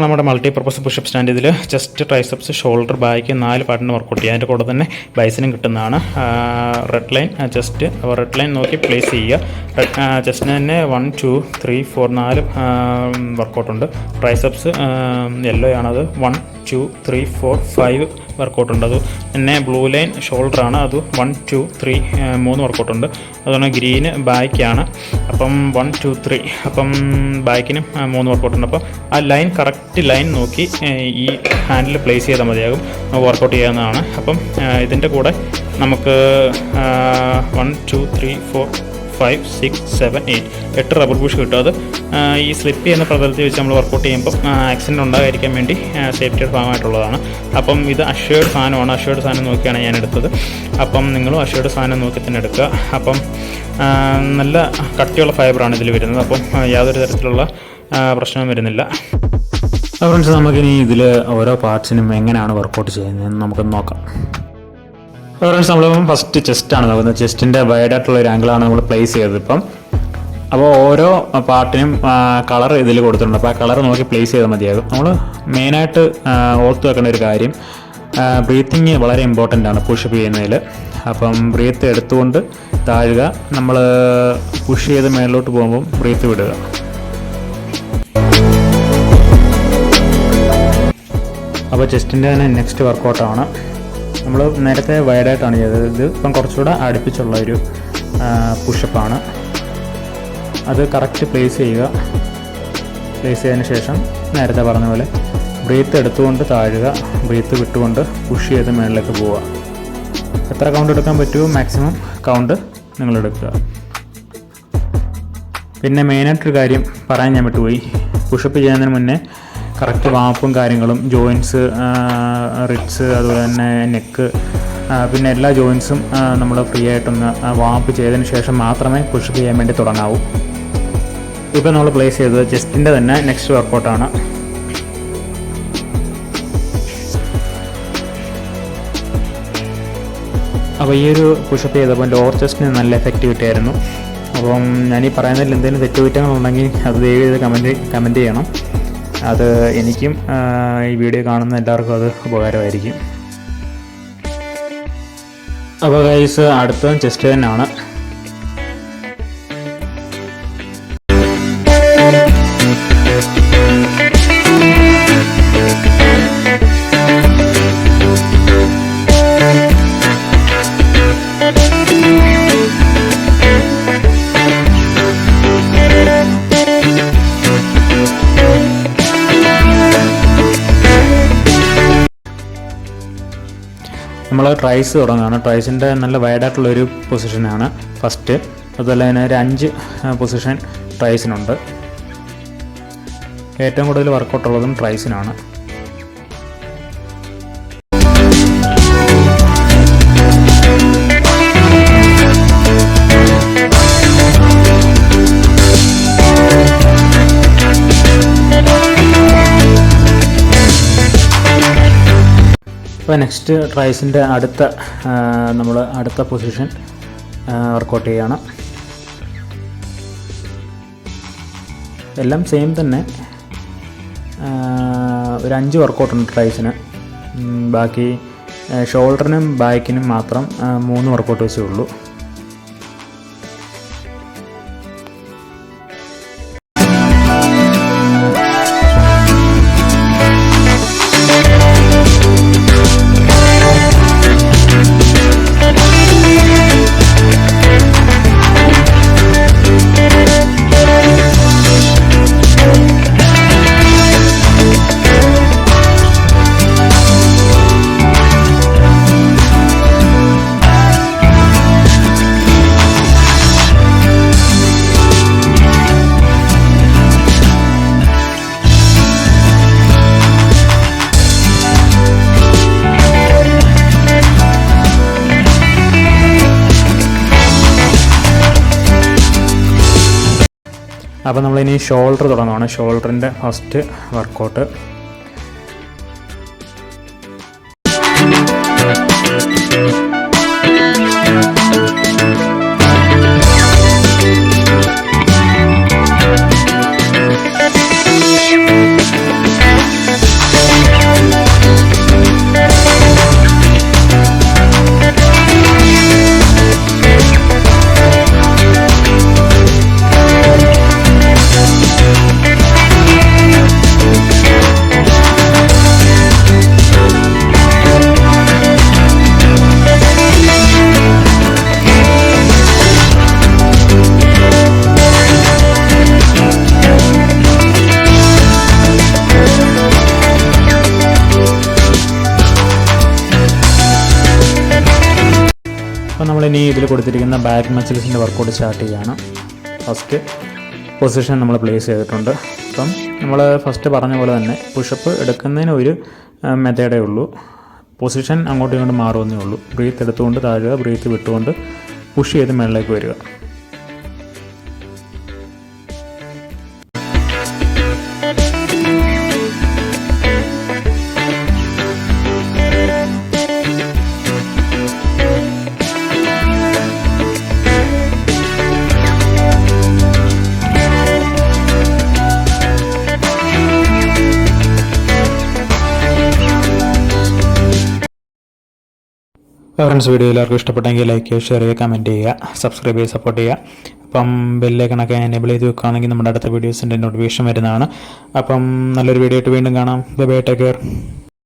നമ്മുടെ multipurpose push up stand. ഇതിൽ chest, triceps, shoulder, back 4 പാർട്ടിന് വർക്കൗട്ട് ചെയ്യുക. അതിൻ്റെ കൂടെ തന്നെ ബൈസിനും കിട്ടുന്നതാണ്. റെഡ് ലൈൻ ചെസ്റ്റ്, അപ്പോൾ റെഡ് ലൈൻ നോക്കി പ്ലേസ് ചെയ്യുക. ചെസ്റ്റിന് തന്നെ 1 2 3 4 4 വർക്കൗട്ടുണ്ട്. ട്രൈസെപ്സ് യെല്ലോ ആണത് 1 2 3 4 5 വർക്കൗട്ടുണ്ട്. അത് പിന്നെ ബ്ലൂ ലൈൻ ഷോൾഡറാണ്, അത് 1 2 3 3 വർക്കൗട്ടുണ്ട്. അതുപോലെ ഗ്രീന് ബാക്കാണ്, അപ്പം 1 2 3 അപ്പം ബാക്കിനും 3 വർക്കൗട്ടുണ്ട്. അപ്പോൾ ആ ലൈൻ കറക്റ്റ് ലൈൻ നോക്കി ഈ ഹാൻഡിൽ പ്ലേസ് ചെയ്താൽ മതിയാകും, നമുക്ക് വർക്കൗട്ട് ചെയ്യാവുന്നതാണ്. അപ്പം ഇതിൻ്റെ കൂടെ നമുക്ക് 1 2 3 4 5 6 7 8 റബ്ബർ പുഷ് കിട്ടും. അത് ഈ സ്ലിപ്പ് ചെയ്യുന്ന പ്രതലത്തിൽ വെച്ച് നമ്മൾ വർക്കൗട്ട് ചെയ്യുമ്പോൾ ആക്സിഡൻറ്റ് ഉണ്ടാകാതിരിക്കാൻ വേണ്ടി സേഫ്റ്റിയുടെ ഭാഗമായിട്ടുള്ളതാണ്. അപ്പം ഇത് അഷ്വേർഡ് സാധനമാണ്. അഷ്വേർഡ് സാധനം നോക്കിയാണ് ഞാൻ എടുത്തത്. അപ്പം നിങ്ങളും അഷ്വേർഡ് സാധനം നോക്കി തന്നെ എടുക്കുക. അപ്പം നല്ല കട്ടിയുള്ള ഫൈബറാണ് ഇതിൽ വരുന്നത്. അപ്പം യാതൊരു തരത്തിലുള്ള പ്രശ്നവും വരുന്നില്ല. ഫ്രണ്ട്സ്, നമുക്കിനി ഇതിൽ ഓരോ പാർട്സിനും എങ്ങനെയാണ് വർക്കൗട്ട് ചെയ്യുന്നതെന്ന് നമുക്കൊന്ന് നോക്കാം. ഫ്രണ്ട്സ്, നമ്മളിപ്പം ഫസ്റ്റ് ചെസ്റ്റാണ് നോക്കുന്നത്. ചെസ്റ്റിൻ്റെ വൈഡായിട്ടുള്ള ഒരു ആംഗിളാണ് നമ്മൾ പ്ലേസ് ചെയ്തത് ഇപ്പം. അപ്പോൾ ഓരോ പാർട്ടിനും കളർ ഇതിൽ കൊടുത്തിട്ടുണ്ട്. അപ്പോൾ ആ കളർ നോക്കി പ്ലേസ് ചെയ്താൽ മതിയാകും. നമ്മൾ മെയിനായിട്ട് ഓർത്ത് വെക്കേണ്ട ഒരു കാര്യം, ബ്രീത്തിങ് വളരെ ഇമ്പോർട്ടൻ്റ് ആണ് പുഷപ്പ് ചെയ്യുന്നതിൽ. അപ്പം ബ്രീത്ത് എടുത്തുകൊണ്ട് താഴുക, നമ്മൾ പുഷ് ചെയ്ത് മേളിലോട്ട് പോകുമ്പം ബ്രീത്ത് വിടുക. അപ്പോൾ ചെസ്റ്റിൻ്റെ തന്നെ നെക്സ്റ്റ് വർക്കൗട്ടാണ്. നമ്മൾ നേരത്തെ വൈഡായിട്ടാണ് ചെയ്തത്. ഇത് ഇപ്പം കുറച്ചുകൂടെ അടുപ്പിച്ചുള്ള ഒരു പുഷപ്പാണ്. അത് കറക്റ്റ് പ്ലേസ് ചെയ്യുക. പ്ലേസ് ചെയ്തതിന് ശേഷം നേരത്തെ പറഞ്ഞ പോലെ ബ്രീത്ത് എടുത്തുകൊണ്ട് താഴുക, ബ്രീത്ത് വിട്ടുകൊണ്ട് പുഷ് ചെയ്ത് മുകളിലേക്ക് പോവുക. എത്ര കൗണ്ട് എടുക്കാൻ പറ്റുമോ മാക്സിമം കൗണ്ട് നിങ്ങൾ എടുക്കുക. പിന്നെ മെയിനായിട്ടൊരു കാര്യം പറയാൻ ഞാൻ വിട്ടുപോയി, പുഷപ്പ് ചെയ്യുന്നതിന് മുന്നേ കറക്റ്റ് വാപ്പും കാര്യങ്ങളും, ജോയിൻറ്റ്സ്, റിബ്സ്, അതുപോലെ തന്നെ നെക്ക്, പിന്നെ എല്ലാ ജോയിൻസും നമ്മൾ ഫ്രീ ആയിട്ടൊന്ന് വാപ്പ് ചെയ്തതിന് ശേഷം മാത്രമേ പുഷപ്പ് ചെയ്യാൻ വേണ്ടി തുടങ്ങാവൂ. ഇപ്പോൾ നമ്മൾ പ്ലേസ് ചെയ്തത് ചെസ്റ്റിൻ്റെ തന്നെ നെക്സ്റ്റ് വർക്കൗട്ടാണ്. അപ്പോൾ ഈ ഒരു പുഷപ്പ് ചെയ്തപ്പോൾ ലോവർ ചെസ്റ്റിന് നല്ല എഫക്റ്റിവിറ്റി ആയിരുന്നു. അപ്പം ഞാനീ പറയുന്നതിൽ എന്തെങ്കിലും തെറ്റുകുറ്റങ്ങളുണ്ടെങ്കിൽ അത് ദയവ് ചെയ്ത് കമൻറ്റ് ചെയ്യണം. അത് എനിക്കും ഈ വീഡിയോ കാണുന്ന എല്ലാവർക്കും അത് ഉപകാരമായിരിക്കും. അപ്പോൾ ഗൈസ്, അടുത്തതും ചെസ്റ്റ് തന്നെയാണ്. നമ്മൾ ട്രൈസ് തുടങ്ങുകയാണ്. ട്രൈസിൻ്റെ നല്ല വൈഡായിട്ടുള്ളൊരു പൊസിഷനാണ് ഫസ്റ്റ്. അതുപോലെ തന്നെ ഒരു 5 പൊസിഷൻ ട്രൈസിനുണ്ട്. ഏറ്റവും കൂടുതൽ വർക്കൗട്ടുള്ളതും ട്രൈസിനാണ്. അപ്പോൾ നെക്സ്റ്റ് ട്രൈസിൻ്റെ നമ്മൾ അടുത്ത പൊസിഷൻ വർക്കൗട്ട് ചെയ്യുകയാണ്. എല്ലാം സെയിം തന്നെ. ഒരു 5 വർക്കൗട്ടുണ്ട് ട്രൈസിന്. ബാക്കി ഷോൾഡറിനും ബാക്കിനും മാത്രം 3 വർക്കൗട്ട് വെച്ചേ ഉള്ളൂ. അപ്പോൾ നമ്മളിനി ഷോൾഡർ തുടങ്ങുകയാണ്. ഷോൾഡറിൻ്റെ ഫസ്റ്റ് വർക്കൗട്ട്. നമ്മളിനി ഇതിൽ കൊടുത്തിരിക്കുന്ന ബാക്ക് മസിൽസിൻ്റെ വർക്കൗട്ട് സ്റ്റാർട്ട് ചെയ്യുകയാണ്. ഫസ്റ്റ് പൊസിഷൻ നമ്മൾ പ്ലേസ് ചെയ്തിട്ടുണ്ട്. അപ്പം നമ്മൾ ഫസ്റ്റ് പറഞ്ഞ പോലെ തന്നെ പുഷപ്പ് എടുക്കുന്നതിന് ഒരു മെത്തേഡേ ഉള്ളൂ. പൊസിഷൻ അങ്ങോട്ടും ഇങ്ങോട്ടും മാറുമെന്നേ ഉള്ളൂ. ബ്രീത്ത് എടുത്തുകൊണ്ട് താഴുക, ബ്രീത്ത് വിട്ടുകൊണ്ട് പുഷ് ചെയ്ത് മുകളിലേക്ക് വരിക. ഫ്രണ്ട്സ്, വീഡിയോ എല്ലാവർക്കും ഇഷ്ടപ്പെട്ടെങ്കിൽ ലൈക്ക് ചെയ്യുക, ഷെയർ ചെയ്യുക, കമൻറ്റ് ചെയ്യുക, സബ്സ്ക്രൈബ് ചെയ്ത് സപ്പോർട്ട് ചെയ്യുക. അപ്പം ബെല്ലൈക്കണൊക്കെ എനേബിൾ ചെയ്ത് വെക്കുകയാണെങ്കിൽ നമ്മുടെ അടുത്ത വീഡിയോസിൻ്റെ നോട്ടിഫിക്കേഷൻ വരുന്നതാണ്. അപ്പം നല്ലൊരു വീഡിയോ ആയിട്ട് വീണ്ടും കാണാം. Bye bye, take care.